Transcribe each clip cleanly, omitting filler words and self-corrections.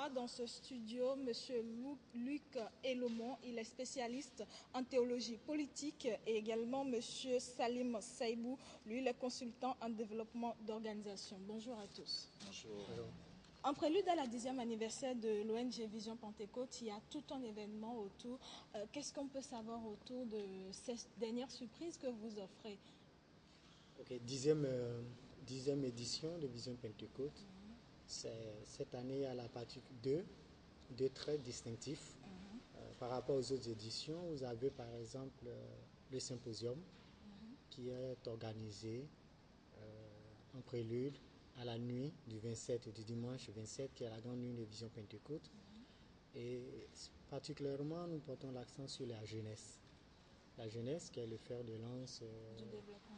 reçoit dans ce studio M. Luc Elomon. Il est spécialiste en théologie politique et également M. Salim Saïbou. Lui, il est consultant en développement d'organisation. Bonjour à tous. Bonjour. En prélude à la 10e anniversaire de l'ONG Vision Pentecôte, il y a tout un événement autour. Qu'est-ce qu'on peut savoir autour de cette dernière surprise que vous offrez? Ok, 10e édition de Vision Pentecôte. Cette année, il y a la partie 2 traits distinctifs. Par rapport aux autres éditions, vous avez par exemple le symposium qui est organisé en prélude à la nuit du 27 et du dimanche 27, qui est la grande nuit de Vision Pentecôte. Et particulièrement, nous portons l'accent sur la jeunesse. La jeunesse qui est le fer de lance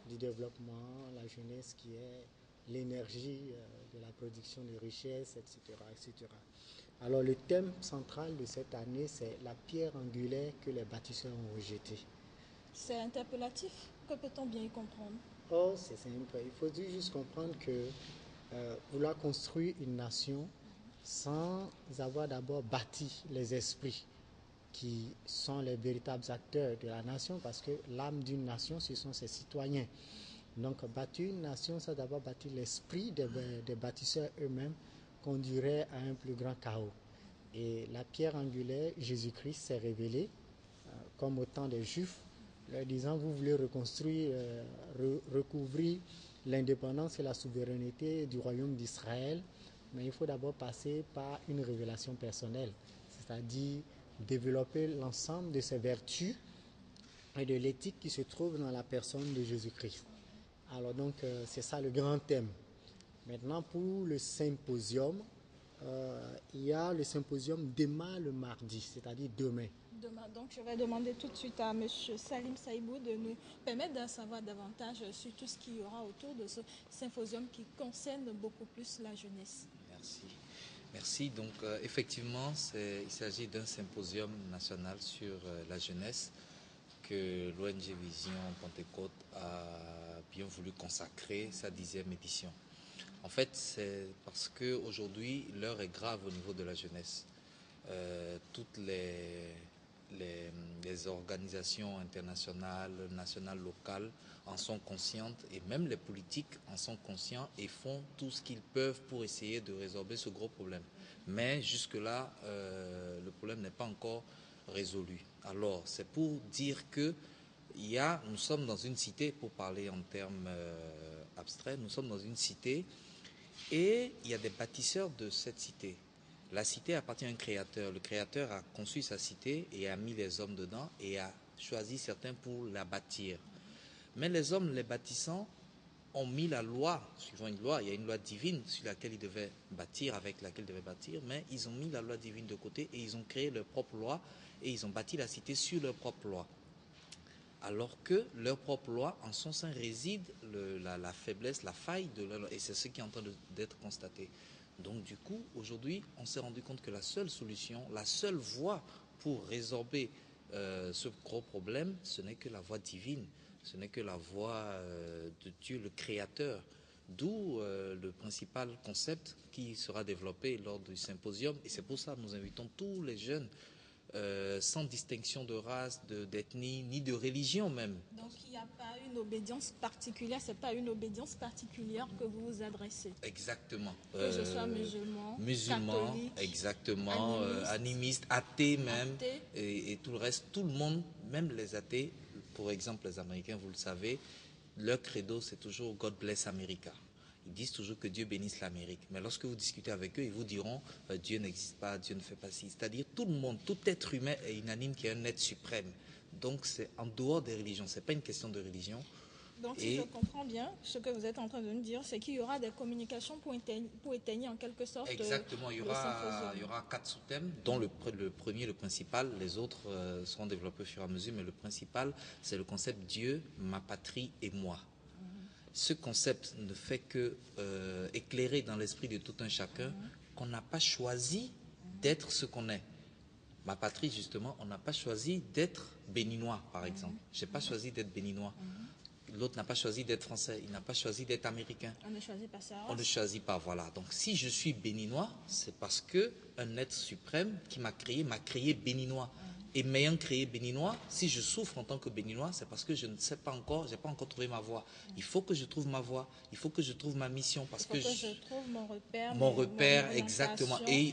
du développement, la jeunesse qui est l'énergie de la production de richesses, etc., etc. Alors le thème central de cette année, c'est la pierre angulaire que les bâtisseurs ont rejetée. C'est interpellatif. Que peut-on bien y comprendre? Oh, c'est simple. Il faut juste comprendre que vouloir construire une nation sans avoir d'abord bâti les esprits qui sont les véritables acteurs de la nation, parce que l'âme d'une nation, ce sont ses citoyens. Donc bâtir une nation, ça d'abord bâtir l'esprit des bâtisseurs eux-mêmes, conduirait à un plus grand chaos. Et la pierre angulaire, Jésus-Christ, s'est révélé, comme au temps des Juifs, leur disant, vous voulez reconstruire, recouvrir l'indépendance et la souveraineté du royaume d'Israël, mais il faut d'abord passer par une révélation personnelle, c'est-à-dire développer l'ensemble de ces vertus et de l'éthique qui se trouve dans la personne de Jésus-Christ. Alors donc, c'est ça le grand thème. Maintenant, pour le symposium, il y a le symposium demain le mardi, c'est-à-dire demain. Demain, donc je vais demander tout de suite à M. Salim Saïbou de nous permettre d'en savoir davantage sur tout ce qu'il y aura autour de ce symposium qui concerne beaucoup plus la jeunesse. Merci. Donc effectivement, il s'agit d'un symposium national sur la jeunesse que l'ONG Vision Pentecôte a bien voulu consacrer sa 10e édition. En fait, c'est parce qu'aujourd'hui, l'heure est grave au niveau de la jeunesse. Toutes les organisations internationales, nationales, locales en sont conscientes, et même les politiques en sont conscients et font tout ce qu'ils peuvent pour essayer de résorber ce gros problème. Mais jusque-là, le problème n'est pas encore résolu. Alors, c'est pour dire que nous sommes dans une cité, pour parler en termes abstraits, nous sommes dans une cité et il y a des bâtisseurs de cette cité. La cité appartient à un créateur. Le créateur a conçu sa cité et a mis les hommes dedans et a choisi certains pour la bâtir. Mais les hommes, les bâtissants, ont mis la loi, suivant une loi, il y a une loi divine sur laquelle ils devaient bâtir, avec laquelle ils devaient bâtir, mais ils ont mis la loi divine de côté et ils ont créé leur propre loi et ils ont bâti la cité sur leur propre loi. Alors que leur propre loi, en son sein, réside la faiblesse, la faille de leur loi. Et c'est ce qui est en train d'être constaté. Donc du coup, aujourd'hui, on s'est rendu compte que la seule solution, la seule voie pour résorber ce gros problème, ce n'est que la voie divine, ce n'est que la voie de Dieu, le Créateur. D'où le principal concept qui sera développé lors du symposium. Et c'est pour ça que nous invitons tous les jeunes, sans distinction de race, d'ethnie, ni de religion même. Donc il n'y a pas une obédience particulière, c'est pas une obédience particulière que vous vous adressez. Exactement. Que ce soit musulman, catholique, exactement, animiste, athée même, athée. Et tout le reste, tout le monde, même les athées, pour exemple les Américains, vous le savez, leur credo c'est toujours God bless America. Ils disent toujours que Dieu bénisse l'Amérique. Mais lorsque vous discutez avec eux, ils vous diront Dieu n'existe pas, Dieu ne fait pas ci. C'est-à-dire tout le monde, tout être humain est unanime qu'il y a un être suprême. Donc c'est en dehors des religions, ce n'est pas une question de religion. Donc si je comprends bien, ce que vous êtes en train de nous dire, c'est qu'il y aura des communications pour éteigner en quelque sorte. Exactement, il y aura 4 sous-thèmes, dont le premier, le principal, les autres seront développés au fur et à mesure, mais le principal, c'est le concept Dieu, ma patrie et moi. Ce concept ne fait que éclairer dans l'esprit de tout un chacun qu'on n'a pas choisi d'être ce qu'on est. Ma patrie, justement, on n'a pas choisi d'être béninois, par exemple. Je n'ai pas choisi d'être béninois. L'autre n'a pas choisi d'être français, il n'a pas choisi d'être américain. On ne choisit pas ça. On ne choisit pas, voilà. Donc si je suis béninois, c'est parce que un être suprême qui m'a créé béninois. Et m'ayant créé béninois, si je souffre en tant que béninois, c'est parce que je ne sais pas encore, j'ai pas encore trouvé ma voie. Il faut que je trouve ma voie, il faut que je trouve ma mission, parce que je trouve mon repère, exactement. Et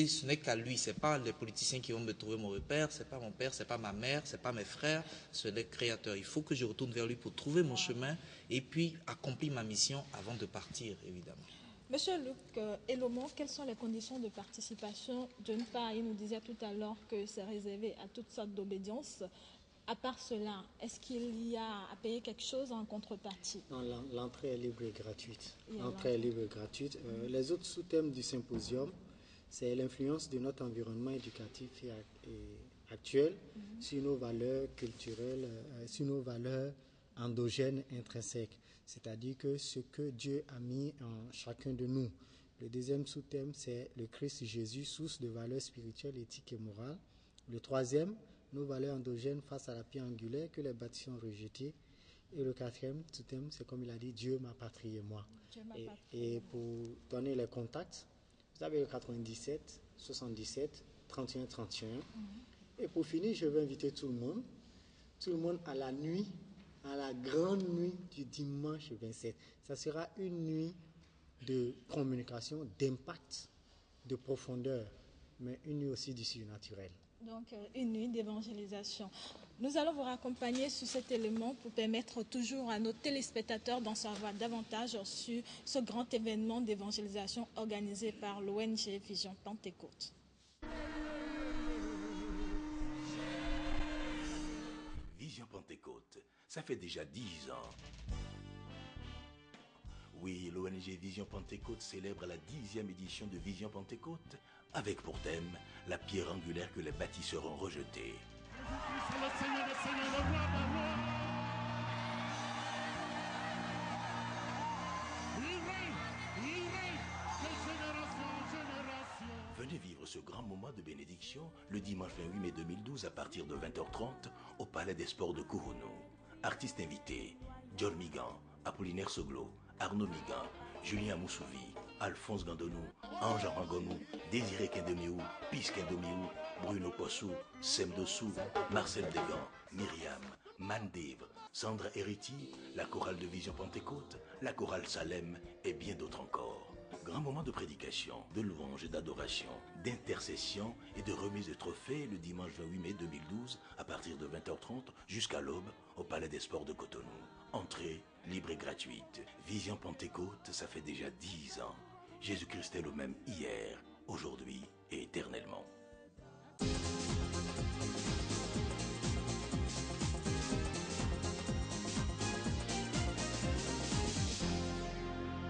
ce n'est qu'à lui, c'est pas les politiciens qui vont me trouver mon repère, c'est pas mon père, c'est pas ma mère, c'est pas mes frères, c'est le Créateur. Il faut que je retourne vers lui pour trouver mon chemin et puis accomplir ma mission avant de partir, évidemment. Monsieur Luc Elomon, quelles sont les conditions de participation? D'une part, il nous disait tout à l'heure que c'est réservé à toutes sortes d'obédiences. À part cela, est-ce qu'il y a à payer quelque chose en contrepartie? Non, l'entrée est libre et gratuite. L'entrée est libre et gratuite. Les autres sous-thèmes du symposium, c'est l'influence de notre environnement éducatif et actuel sur nos valeurs culturelles, sur nos valeurs endogènes intrinsèques. C'est-à-dire que ce que Dieu a mis en chacun de nous. Le deuxième sous-thème, c'est le Christ Jésus, source de valeurs spirituelles, éthiques et morales. Le troisième, nos valeurs endogènes face à la pierre angulaire que les bâtisseurs ont rejetée. Et le quatrième sous-thème, c'est comme il a dit, Dieu, ma patrie et moi. Et pour donner les contacts, vous avez le 97, 77, 31, 31. Et pour finir, je vais inviter tout le monde à la nuit, à la grande nuit du dimanche 27. Ça sera une nuit de communication, d'impact, de profondeur, mais une nuit aussi du surnaturel. Donc, une nuit d'évangélisation. Nous allons vous raccompagner sur cet élément pour permettre toujours à nos téléspectateurs d'en savoir davantage sur ce grand événement d'évangélisation organisé par l'ONG Vision Pentecôte. Vision Pentecôte, ça fait déjà 10 ans. Oui, l'ONG Vision Pentecôte célèbre la 10e édition de Vision Pentecôte avec pour thème la pierre angulaire que les bâtisseurs ont rejetée. Venez vivre ce grand moment de bénédiction le dimanche 28 mai 2012 à partir de 20h30 au Palais des Sports de Kourounou. Artistes invités, John Migan, Apollinaire Soglo, Arnaud Migan, Julien Moussouvi, Alphonse Gandonou, Ange Rangonou, Désiré Kendeméou, Pis Kendeméou, Bruno Possou, Sem Dossou, Marcel Degan, Myriam, Mandève, Sandra Hériti, la chorale de Vision Pentecôte, la chorale Salem et bien d'autres encore. Grand moment de prédication, de louange et d'adoration, d'intercession et de remise de trophées le dimanche 28 mai 2012 à partir de 20h30 jusqu'à l'aube au Palais des Sports de Cotonou. Entrée libre et gratuite. Vision Pentecôte, ça fait déjà 10 ans. Jésus-Christ est le même hier, aujourd'hui